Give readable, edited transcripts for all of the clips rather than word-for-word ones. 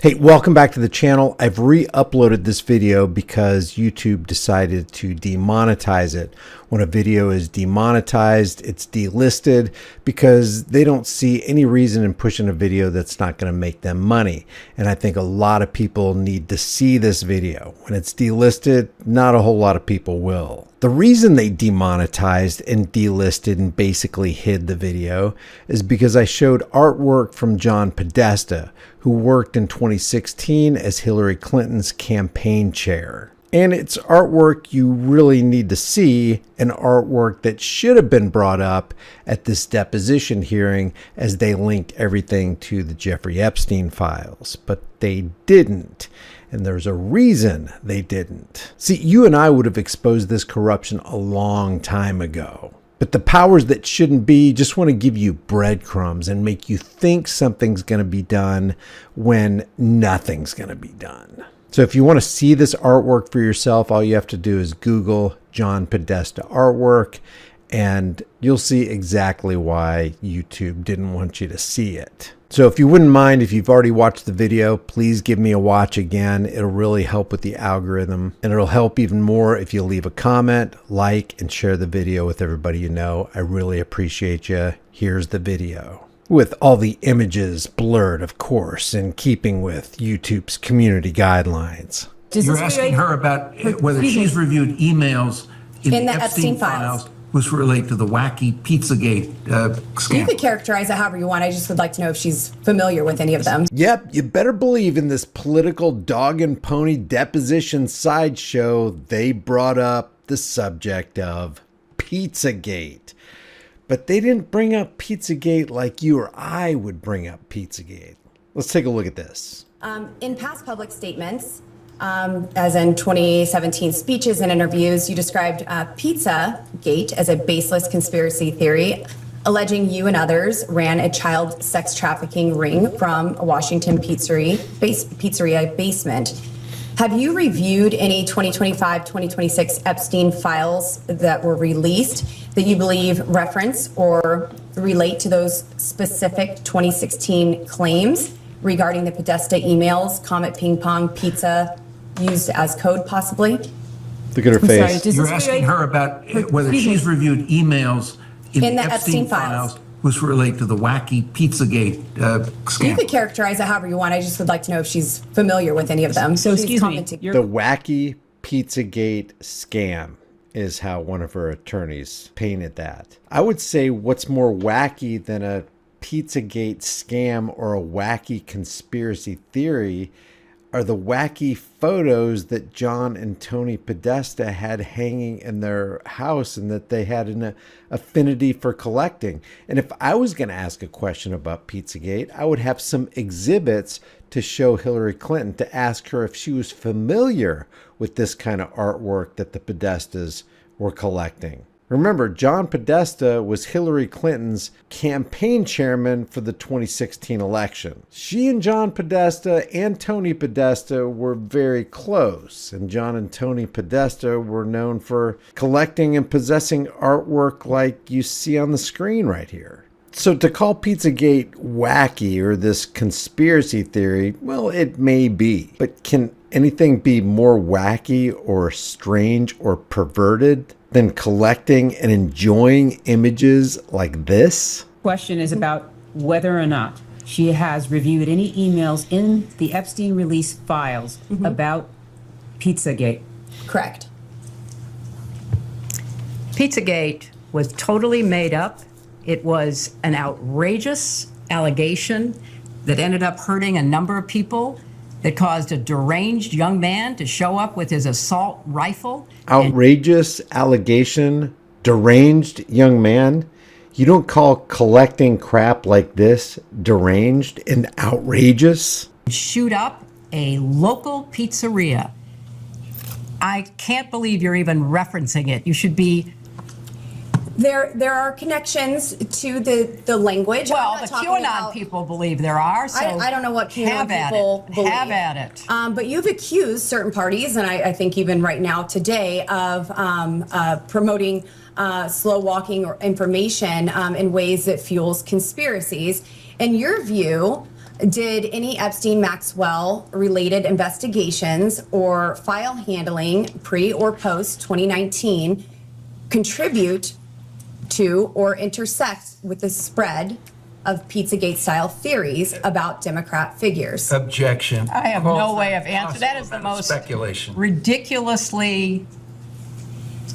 Hey, welcome back to the channel. I've re-uploaded this video because YouTube decided to demonetize it. When a video is demonetized, it's delisted because they don't see any reason in pushing a video that's not going to make them money. And I think a lot of people need to see this video. When it's delisted, not a whole lot of people will. The reason they demonetized and delisted and basically hid the video is because I showed artwork from John Podesta, who worked in 2016 as Hillary Clinton's campaign chair. And it's artwork you really need to see, and artwork that should have been brought up at this deposition hearing as they linked everything to the Jeffrey Epstein files. But they didn't. And there's a reason they didn't. See, you and I would have exposed this corruption a long time ago. But the powers that shouldn't be just want to give you breadcrumbs and make you think something's going to be done when nothing's going to be done. So if you want to see this artwork for yourself, all you have to do is Google John Podesta artwork, and you'll see exactly why YouTube didn't want you to see it. So if you wouldn't mind, if you've already watched the video, please give me a watch again. It'll really help with the algorithm, and it'll help even more if you leave a comment, like, and share the video with everybody you know. I really appreciate you. Here's the video. With all the images blurred, of course, in keeping with YouTube's community guidelines. You're asking her about whether she's reviewed emails in the Epstein files which relate to the wacky Pizzagate scam. You could characterize it however you want. I just would like to know if she's familiar with any of them. Yep, you better believe in this political dog and pony deposition sideshow, they brought up the subject of Pizzagate. But they didn't bring up Pizzagate like you or I would bring up Pizzagate. Let's take a look at this. In past public statements, as in 2017 speeches and interviews, you described Pizzagate as a baseless conspiracy theory, alleging you and others ran a child sex trafficking ring from a Washington pizzeria basement. Have you reviewed any 2025-2026 Epstein files that were released that you believe reference or relate to those specific 2016 claims regarding the Podesta emails, Comet Ping Pong Pizza used as code possibly? Look at her face. You're asking her about whether she's reviewed emails in the Epstein files which relate to the wacky Pizzagate scam. You could characterize it however you want. I just would like to know if she's familiar with any of them. So excuse me. The wacky Pizzagate scam is how one of her attorneys painted that. I would say what's more wacky than a Pizzagate scam or a wacky conspiracy theory are the wacky photos that John and Tony Podesta had hanging in their house and that they had an affinity for collecting. And if I was going to ask a question about Pizzagate, I would have some exhibits to show Hillary Clinton to ask her if she was familiar with this kind of artwork that the Podestas were collecting. Remember, John Podesta was Hillary Clinton's campaign chairman for the 2016 election. She and John Podesta and Tony Podesta were very close, and John and Tony Podesta were known for collecting and possessing artwork like you see on the screen right here. So to call Pizzagate wacky or this conspiracy theory, well, it may be. But can anything be more wacky or strange or perverted than collecting and enjoying images like this? Question is about whether or not she has reviewed any emails in the Epstein release files about Pizzagate. Correct. Pizzagate was totally made up. It was an outrageous allegation that ended up hurting a number of people, that caused a deranged young man to show up with his assault rifle. Outrageous allegation, deranged young man. You don't call collecting crap like this deranged and outrageous? Shoot up a local pizzeria. I can't believe you're even referencing it. You should be. There are connections to the language. Well, the QAnon people believe there are. So I don't know what QAnon people believe. Have at it. But you've accused certain parties, and I think even right now today, of promoting slow walking or information in ways that fuels conspiracies. In your view, Did any Epstein-Maxwell related investigations or file handling pre or post 2019 contribute to or intersect with the spread of Pizzagate style theories about Democrat figures? Objection. I have no way of answering. That is the most speculation. ridiculously.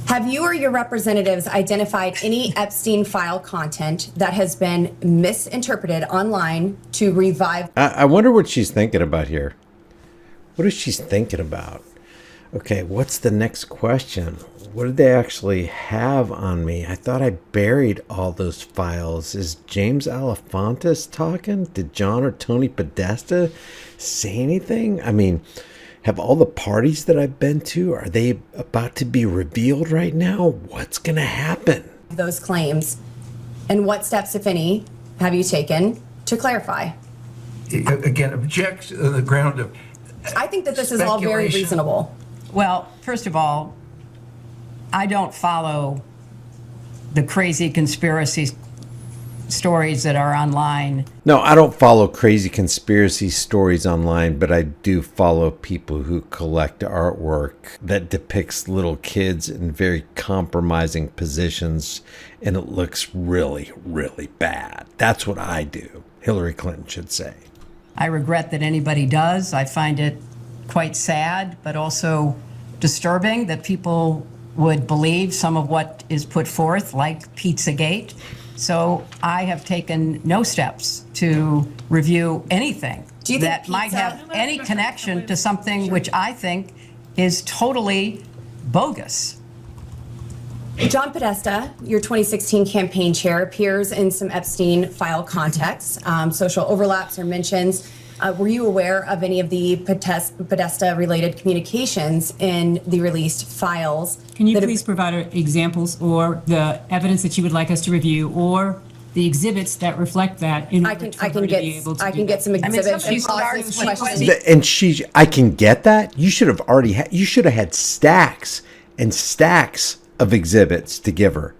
Have you or your representatives identified any Epstein file content that has been misinterpreted online to revive? I wonder what she's thinking about here. What is she thinking about? Okay, what's the next question? What did they actually have on me? I thought I buried all those files. Is James Alefantis talking? Did John or Tony Podesta say anything? I mean, have all the parties that I've been to, are they about to be revealed right now? What's going to happen? Those claims, and what steps, if any, have you taken to clarify? Again, object on the ground of I think that this is all very speculation. reasonable. Well, first of all, I don't follow the crazy conspiracy stories that are online. No, I don't follow crazy conspiracy stories online, but I do follow people who collect artwork that depicts little kids in very compromising positions, and it looks really, really bad. That's what I do. Hillary Clinton should say. I regret that anybody does. I find it quite sad, but also disturbing that people would believe some of what is put forth, like Pizzagate. So I have taken no steps to review anything Do you think that might pizza- have any connection to something which I think is totally bogus. John Podesta, your 2016 campaign chair, appears in some Epstein file contexts, social overlaps or mentions. Were you aware of any of the Podesta-related communications in the released files? Can you that have- please provide examples or the evidence that you would like us to review or the exhibits that reflect that in I order can, for I her can to get, be able to I do can get that? some mean, exhibits somebody and starts process with questions. And I can get that. You should have already you should have had stacks and stacks of exhibits to give her.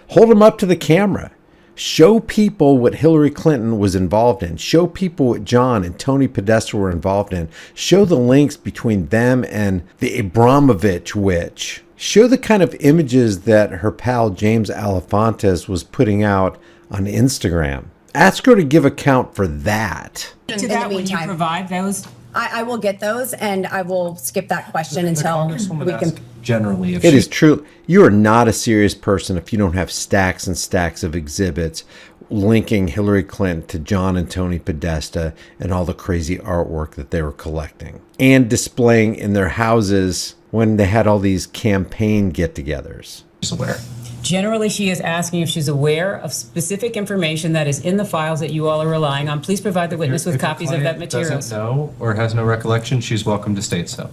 Hold them up to the camera. Show people what Hillary Clinton was involved in. Show people what John and Tony Podesta were involved in. Show the links between them and the Abramovich witch. Show the kind of images that her pal James Alefantis was putting out on Instagram. Ask her to give account for that. To In the that, when you meantime. provide those, I will get those, and I will skip that question until we can. Generally, if It she- is true. You are not a serious person if you don't have stacks and stacks of exhibits linking Hillary Clinton to John and Tony Podesta and all the crazy artwork that they were collecting and displaying in their houses when they had all these campaign get-togethers. she's aware. generally she is asking if she's aware of specific information that is in the files that you all are relying on. Please provide the witness with If your copies of that client materials. doesn't know or has no recollection, she's welcome to state so.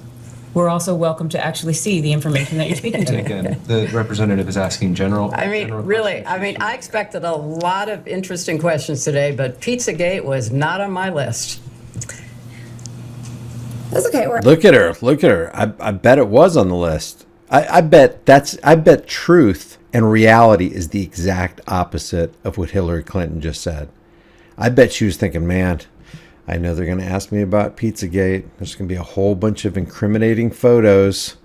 We're also welcome to actually see the information that you're speaking And to. again, the representative is asking general. I mean, general really, questions. I mean, I expected a lot of interesting questions today, but Pizzagate was not on my list. That's okay. Look at her. Look at her. I bet it was on the list. I bet truth and reality is the exact opposite of what Hillary Clinton just said. I bet she was thinking, man, I know they're going to ask me about Pizzagate. There's going to be a whole bunch of incriminating photos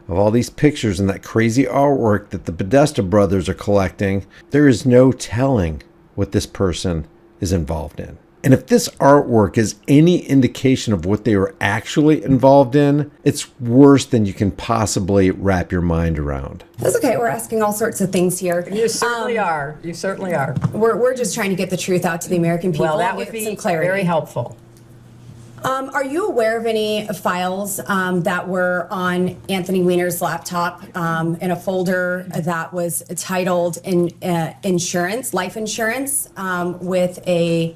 of all these pictures and that crazy artwork that the Podesta brothers are collecting. There is no telling what this person is involved in. And if this artwork is any indication of what they were actually involved in, it's worse than you can possibly wrap your mind around. That's okay. We're asking all sorts of things here. You certainly are. You certainly are. We're just trying to get the truth out to the American people. Well, that and would get be some clarity. very helpful. Are you aware of any files that were on Anthony Weiner's laptop in a folder that was titled insurance, life insurance, with a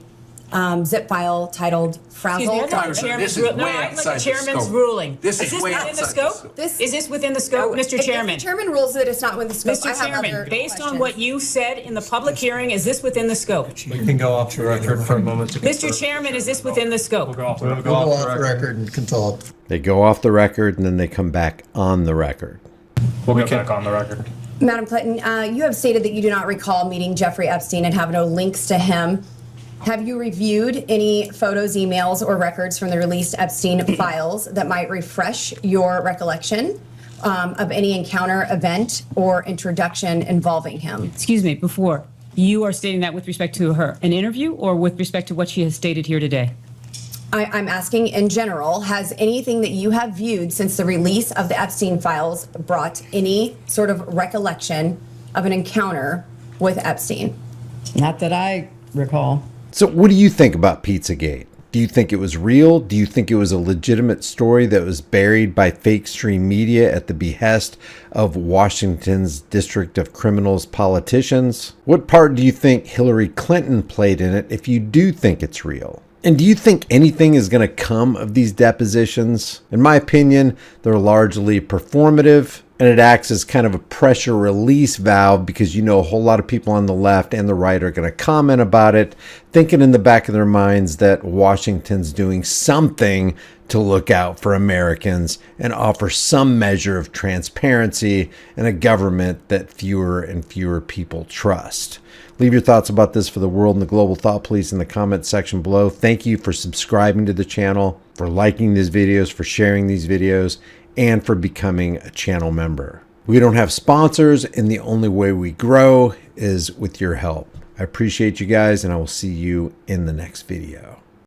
zip file titled Excuse me, Frazzle? I'd like the This chairman's is ru- no, way I'd like outside the the chairman's scope. ruling. This Is is way within the outside the scope? scope. Is this within the scope, Mr. If Chairman? the chairman rules that it's not within the scope, I Mr. have other Chairman, based on questions. what you said in the public hearing, is this within the scope? We can go off the record for a moment to Mr. confirm. Chairman, is this within the scope? We'll go off We'll go off the record and consult. They go off the record and then they come back on the record. We'll go back on the record. Madam Clinton, you have stated that you do not recall meeting Jeffrey Epstein and have no links to him. Have you reviewed any photos, emails, or records from the released Epstein files that might refresh your recollection of any encounter, event, or introduction involving him? Excuse me, before, you are stating that with respect to her, an interview, or with respect to what she has stated here today? I'm asking in general, has anything that you have viewed since the release of the Epstein files brought any sort of recollection of an encounter with Epstein? Not that I recall. So what do you think about Pizzagate? Do you think it was real? Do you think it was a legitimate story that was buried by fake stream media at the behest of Washington's District of Criminals politicians? What part do you think Hillary Clinton played in it if you do think it's real? And do you think anything is going to come of these depositions? In my opinion, they're largely performative, and it acts as kind of a pressure release valve because you know a whole lot of people on the left and the right are going to comment about it, thinking in the back of their minds that Washington's doing something to look out for Americans and offer some measure of transparency in a government that fewer and fewer people trust. Leave your thoughts about this for the world and the global thought police in the comments section below. Thank you for subscribing to the channel, for liking these videos, for sharing these videos, and for becoming a channel member. We don't have sponsors, and the only way we grow is with your help. I appreciate you guys, and I will see you in the next video.